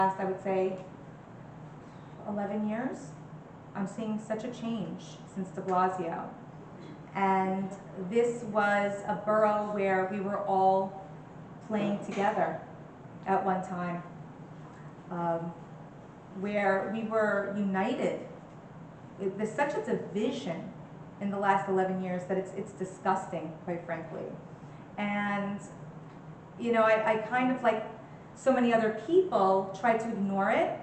last, I would say, 11 years, I'm seeing such a change since de Blasio. And this was a borough where we were all playing together at one time, where we were united. There's such a division in the last 11 years that it's disgusting, quite frankly. And, you know, I kind of, like so many other people, tried to ignore it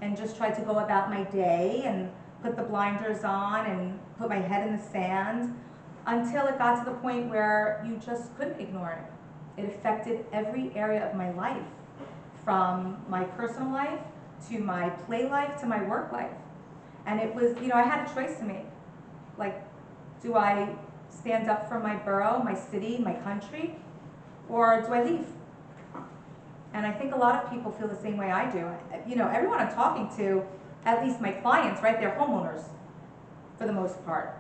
and just tried to go about my day and put the blinders on and put my head in the sand until it got to the point where you just couldn't ignore it. It affected every area of my life, from my personal life to my play life to my work life. And it was, you know, I had a choice to make. Like, do I stand up for my borough, my city, my country, or do I leave? And I think a lot of people feel the same way I do. You know, everyone I'm talking to, at least my clients, right, they're homeowners for the most part.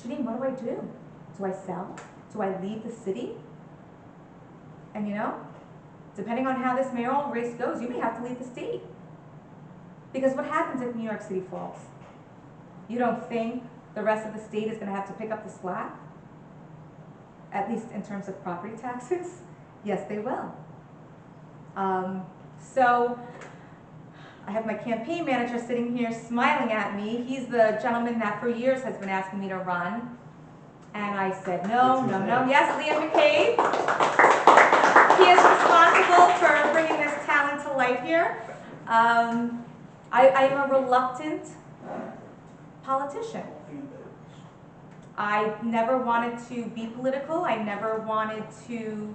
Janine, what do I do? Do I sell? Do I leave the city? And you know, depending on how this mayoral race goes, you may have to leave the state. Because what happens if New York City falls? You don't think the rest of the state is going to have to pick up the slack? At least in terms of property taxes? Yes, they will. So I have my campaign manager sitting here smiling at me. He's the gentleman that for years has been asking me to run. And I said, no. Yes, Liam McCabe. He is responsible for bringing this talent to light here. I am a reluctant politician. I never wanted to be political. I never wanted to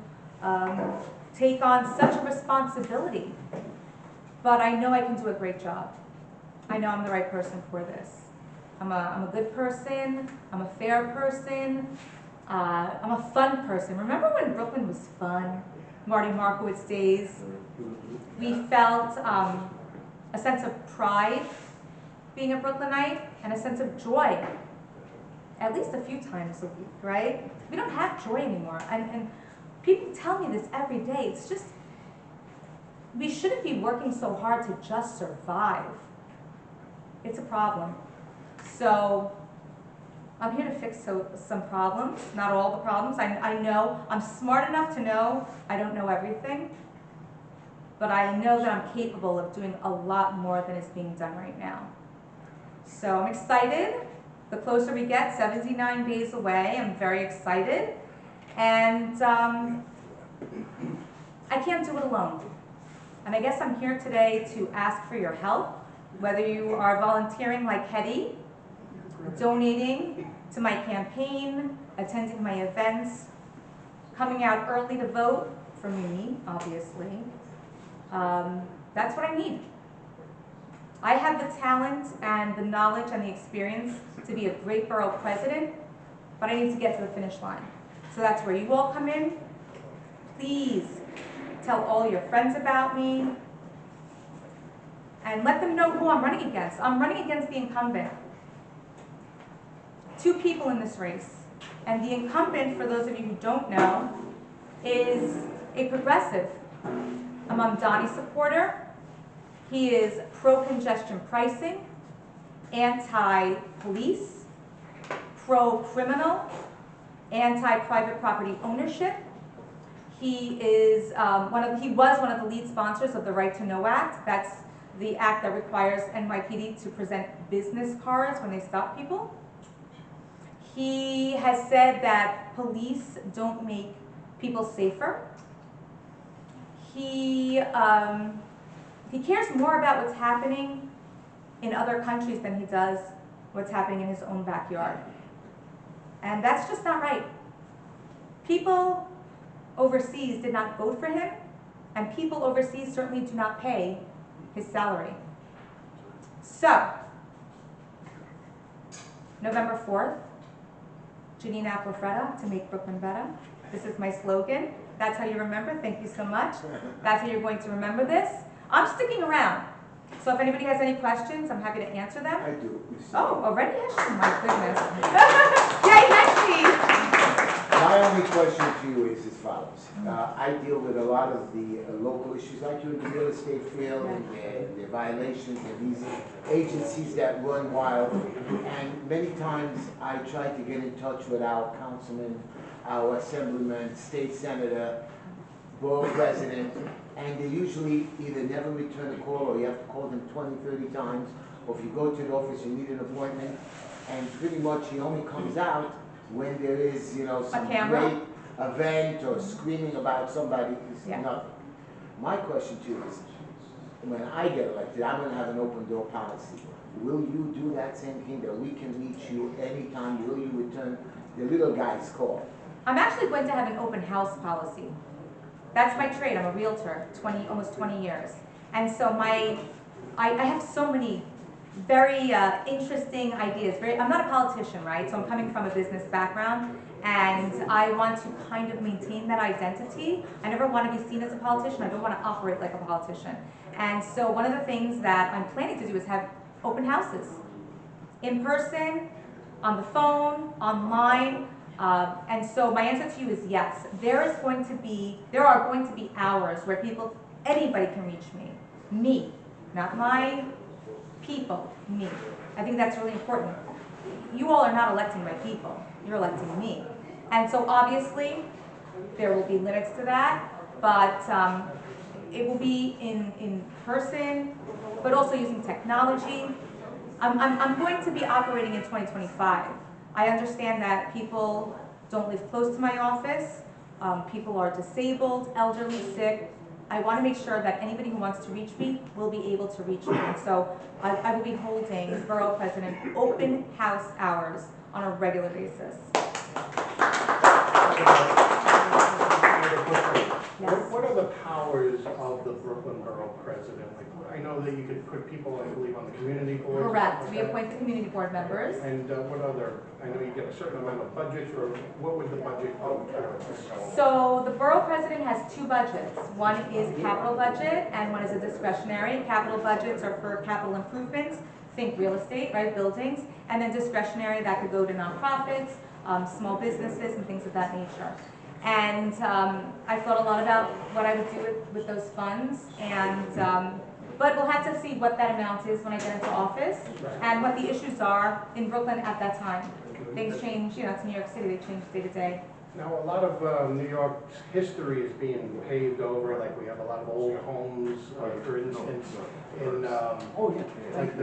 take on such a responsibility. But I know I can do a great job. I know I'm the right person for this. I'm a good person. I'm a fair person. I'm a fun person. Remember when Brooklyn was fun? Marty Markowitz days. We felt a sense of pride being a Brooklynite and a sense of joy, at least a few times a week, right? We don't have joy anymore. And people tell me this every day. It's just, we shouldn't be working so hard to just survive. It's a problem. So I'm here to fix some problems, not all the problems. I know, I'm smart enough to know I don't know everything, but I know that I'm capable of doing a lot more than is being done right now. So I'm excited. The closer we get, 79 days away, I'm very excited. And I can't do it alone. And I guess I'm here today to ask for your help, whether you are volunteering like Hetty, donating to my campaign, attending my events, coming out early to vote for me, obviously. That's what I need. I have the talent and the knowledge and the experience to be a great borough president, but I need to get to the finish line. So that's where you all come in. Please tell all your friends about me and let them know who I'm running against. I'm running against the incumbent. Two people in this race. And the incumbent, for those of you who don't know, is a progressive. I'm a Donnie supporter. He is pro-congestion pricing, anti-police, pro-criminal, anti-private property ownership. He is he was one of the lead sponsors of the Right to Know Act. That's the act that requires NYPD to present business cards when they stop people. He has said that police don't make people safer. He cares more about what's happening in other countries than he does what's happening in his own backyard. And that's just not right. People overseas did not vote for him, and people overseas certainly do not pay his salary. So, November 4th, Janine Acquafredda, to make Brooklyn better. This is my slogan. That's how you remember. Thank you so much. That's how you're going to remember this. I'm sticking around. So if anybody has any questions, I'm happy to answer them. I do. Oh, already? My goodness. Yay, Heshy! My only question to you is as follows. I deal with a lot of the local issues like you in the real estate field and the violations and these agencies that run wild. And many times I try to get in touch with our councilman, our assemblyman, state senator, borough president, and they usually either never return a call or you have to call them 20, 30 times. Or if you go to the office, you need an appointment. And pretty much he only comes out when there is, you know, some great event or screaming about somebody. It's nothing. My question to you is, when I get elected, I'm going to have an open door policy. Will you do that same thing, that we can reach you anytime? Will you return the little guy's call? I'm actually going to have an open house policy. That's my trade. I'm a realtor, almost 20 years. And so I have so many very interesting ideas. I'm not a politician, right? So I'm coming from a business background, and I want to kind of maintain that identity. I never want to be seen as a politician. I don't want to operate like a politician. And so one of the things that I'm planning to do is have open houses, in person, on the phone, online. And so my answer to you is yes. There are going to be hours where anybody can reach me, not my people, me. I think that's really important. You all are not electing my people, you're electing me. And so obviously, there will be limits to that, but it will be in person, but also using technology. I'm going to be operating in 2025. I understand that people don't live close to my office. People are disabled, elderly, sick. I want to make sure that anybody who wants to reach me will be able to reach me. And so I will be holding Borough President open house hours on a regular basis. Yes. What are the powers of the Brooklyn Borough President? Like, I know that you could put people, I believe, on the community board. Correct. We appoint the community board members. And what other, I know you get a certain amount of budget, or what would the budget go? So the borough president has two budgets. One is a capital budget and one is a discretionary. Capital budgets are for capital improvements, think real estate, right, buildings, and then discretionary that could go to nonprofits, small businesses, and things of that nature. And I thought a lot about what I would do with those funds, and but we'll have to see what that amount is when I get into office and what the issues are in Brooklyn at that time. Things change, you know, it's New York City, they change day to day. Now, a lot of New York's history is being paved over, like we have a lot of old homes, for instance, in like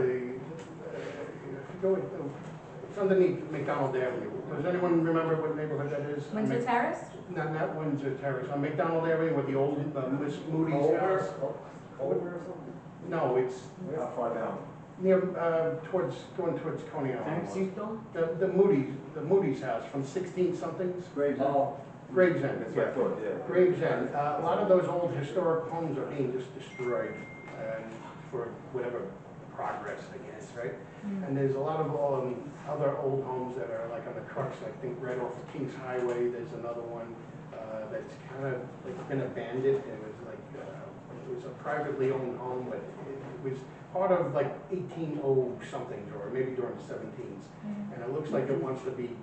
it's underneath McDonald Avenue. Does anyone remember what neighborhood that is? Windsor Terrace? Not Windsor Terrace, on McDonald Avenue with the old Miss Moody's house. No, it's How far down? near, going towards Coney Island. The Moody's house from 16 somethings. Gravesend, that's right. Gravesend. A lot of those old historic homes are being just destroyed for whatever progress, I guess, right? And there's a lot of other old homes that are like on the crux, I think right off of Kings Highway. There's another one that's kind of like been abandoned. It was like it was a privately owned home, but it was part of like 1800 something, or maybe during the 17s. And it looks like it wants to be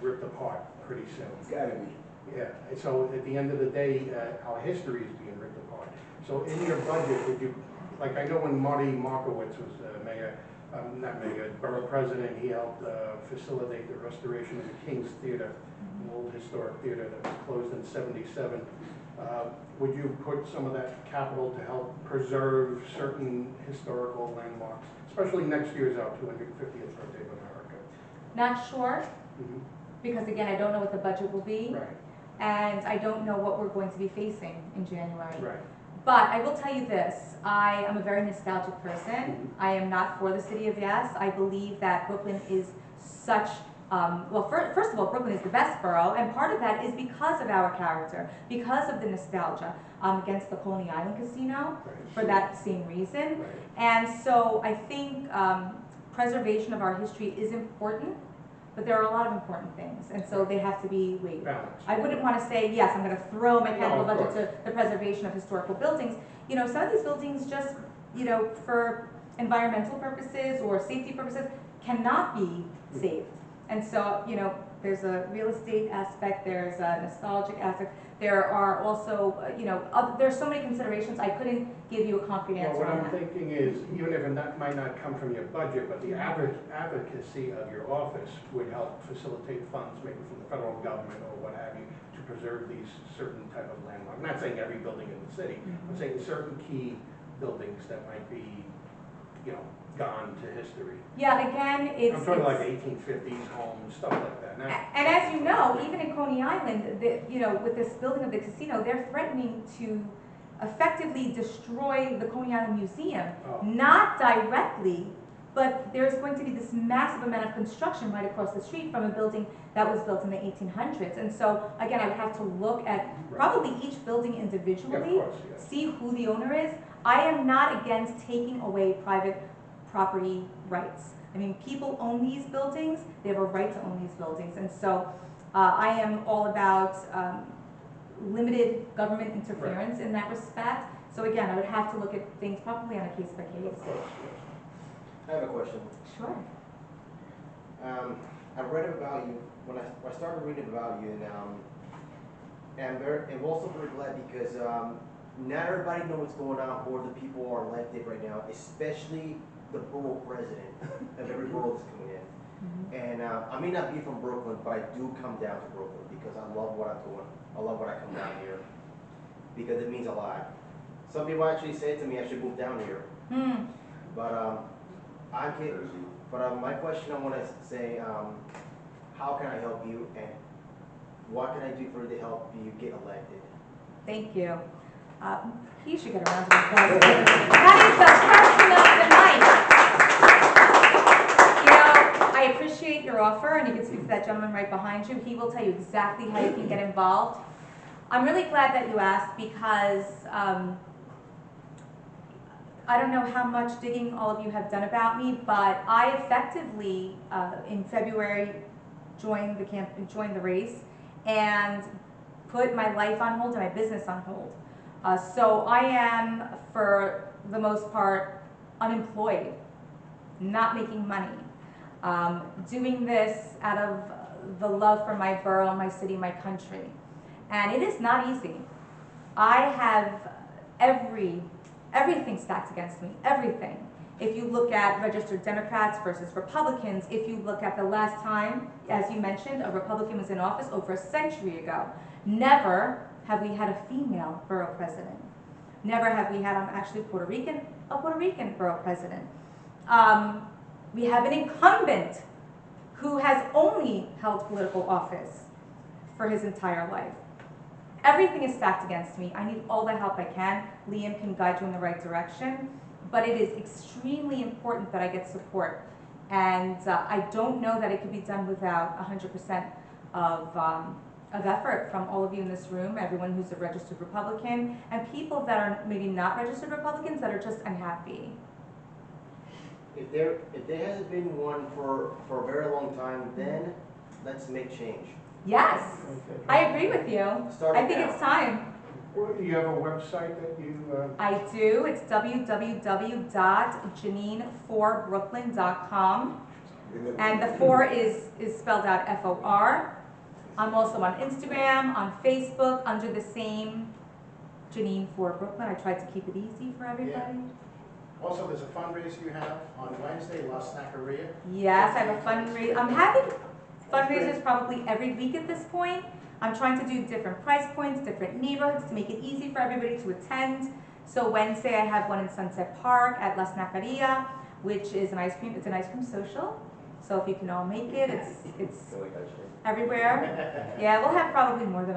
ripped apart pretty soon. It's gotta be. Yeah, so at the end of the day, our history is being ripped apart. So in your budget, would you, like I know when Marty Markowitz was borough president, he helped facilitate the restoration of the King's Theater, an old historic theater that was closed in '77. Would you put some of that capital to help preserve certain historical landmarks, especially next year's our 250th birthday of America? Not sure, because again, I don't know what the budget will be. Right. And I don't know what we're going to be facing in January. Right. But I will tell you this, I am a very nostalgic person. I am not for the city of yes. I believe that Brooklyn is such, well, first of all, Brooklyn is the best borough, and part of that is because of our character, because of the nostalgia against the Coney Island Casino, for that same reason. Right. And so I think preservation of our history is important, but there are a lot of important things, and so they have to be weighed. I wouldn't want to say, yes, I'm going to throw my capital budget to the preservation of historical buildings. You know, some of these buildings just, you know, for environmental purposes or safety purposes, cannot be saved. And so, you know, There's a real estate aspect, there's a nostalgic aspect, there are also, there's so many considerations, I couldn't give you a concrete Well, answer what on I'm that. thinking is, even if it might not come from your budget, but the advocacy of your office would help facilitate funds, maybe from the federal government or what have you, to preserve these certain type of landmarks. I'm not saying every building in the city, I'm saying certain key buildings that might be, gone to history. Yeah, again, it's. I'm talking like 1850s homes, stuff like that. And as you know, even in Coney Island, with this building of the casino, they're threatening to effectively destroy the Coney Island Museum. Oh. Not directly, but there's going to be this massive amount of construction right across the street from a building that was built in the 1800s. And so, again, I would have to look at probably each building individually, see who the owner is. I am not against taking away private property rights. I mean, people own these buildings, they have a right to own these buildings, and so I am all about limited government interference in that respect. So again, I would have to look at things probably on a case by case. Of course, yes. I have a question. Sure. I read about you when I started reading about you, and I'm also very glad because not everybody knows what's going on, or the people are elected right now, especially the borough president of every borough that's coming in. And I may not be from Brooklyn, but I do come down to Brooklyn because I love what I'm doing. I love what I come down here because it means a lot. Some people actually say to me I should move down here, but I can. But my question I want to say, how can I help you, and what can I do for you to help you get elected? Thank you. He should get a round of applause. That is the person of the night. I appreciate your offer, and you can speak to that gentleman right behind you. He will tell you exactly how you can get involved. I'm really glad that you asked because I don't know how much digging all of you have done about me, but I effectively, in February, joined the race and put my life on hold and my business on hold. So I am, for the most part, unemployed, not making money. Doing this out of the love for my borough, my city, my country. And it is not easy. I have everything stacked against me, everything. If you look at registered Democrats versus Republicans, if you look at the last time, as you mentioned, a Republican was in office over a century ago, never have we had a female borough president. Never have we had, actually a Puerto Rican borough president. We have an incumbent who has only held political office for his entire life. Everything is stacked against me. I need all the help I can. Liam can guide you in the right direction, but it is extremely important that I get support. And I don't know that it could be done without 100% of effort from all of you in this room, everyone who's a registered Republican, and people that are maybe not registered Republicans that are just unhappy. If there hasn't been one for a very long time, then let's make change. Yes, I agree with you. I think it's time. Well, you have a website that you... I do. It's www.janine4brooklyn.com, and the 4 is spelled out F-O-R. I'm also on Instagram, on Facebook, under the same Janine 4 Brooklyn. I tried to keep it easy for everybody. Yeah. Also, there's a fundraiser you have on Wednesday, La Snackeria. Yes, I have a fundraiser. I'm having fundraisers probably every week at this point. I'm trying to do different price points, different neighborhoods to make it easy for everybody to attend. So Wednesday I have one in Sunset Park at La Snackeria, which is an ice cream. It's an ice cream social. So if you can all make it, it's everywhere. Yeah, we'll have probably more than